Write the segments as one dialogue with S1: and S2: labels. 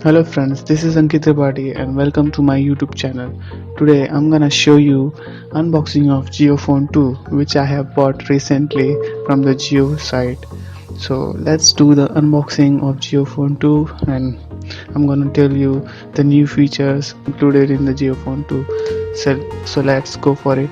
S1: Hello friends, this is Ankit Tripathi and welcome to my YouTube channel. Today I'm gonna show you unboxing of JIO Phone 2 which I have bought recently from the JIO site. So let's do the unboxing of JIO Phone 2 and I'm gonna tell you the new features included in the JIO Phone 2. So let's go for it.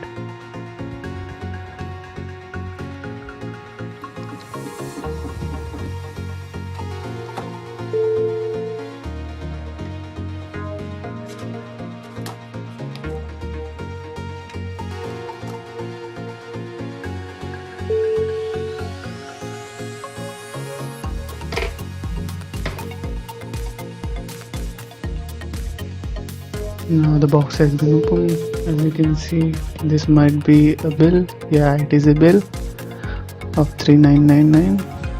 S1: Now the box has been opened. As you can see, this might be a bill. Yeah, it is a bill of 3999.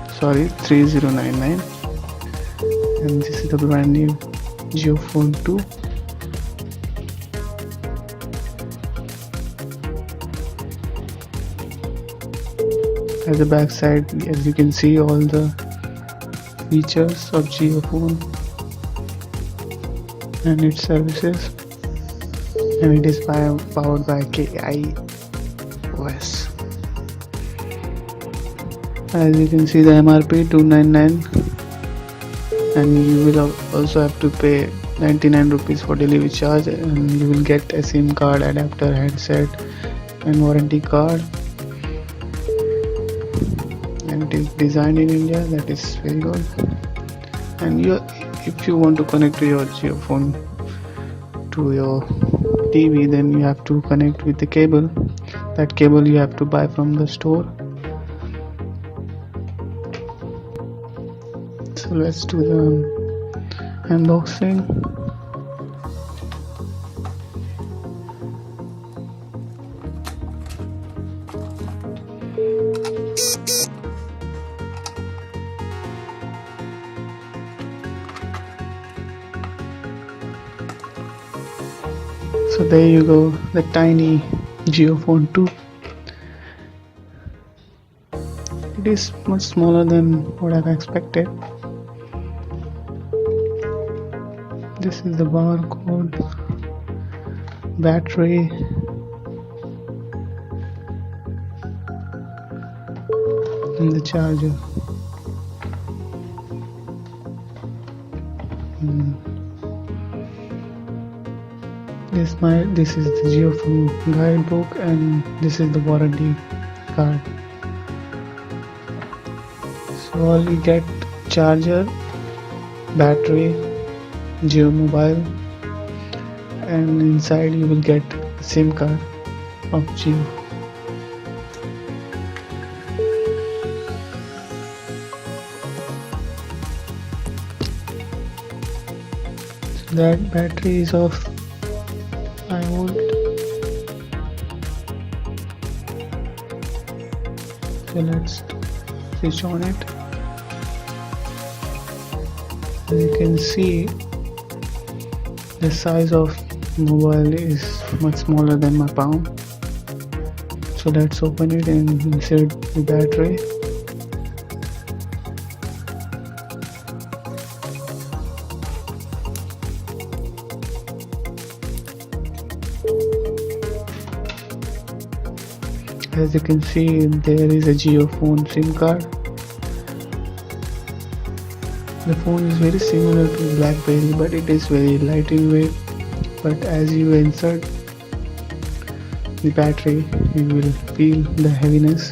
S1: Sorry, 3099. And this is the brand new JIO Phone 2. At the back side, as you can see, all the features of JIO Phone and its services, and it is powered by JIOS. As you can see, the MRP 299, and you will also have to pay 99 rupees for delivery charge, and you will get a SIM card, adapter, handset and warranty card, and it is designed in India. That is very good. And if you want to connect your JIO phone to your TV, then you have to connect with the cable. That cable you have to buy from the store. So let's do the unboxing. So there you go, the tiny JIO Phone 2. It is much smaller than what I've expected. This is the barcode, battery, and the charger. This is the JIO Phone guidebook, and this is the warranty card. So all you get: charger, battery, JIO mobile, and inside you will get the SIM card of JIO. So that battery is of 5 volt. So let's switch on it. As you can see, the size of mobile is much smaller than my palm. So let's open it and insert the battery. As you can see, there is a JIO Phone SIM card. The phone is very similar to BlackBerry, but it is very light in weight. But as you insert the battery, you will feel the heaviness.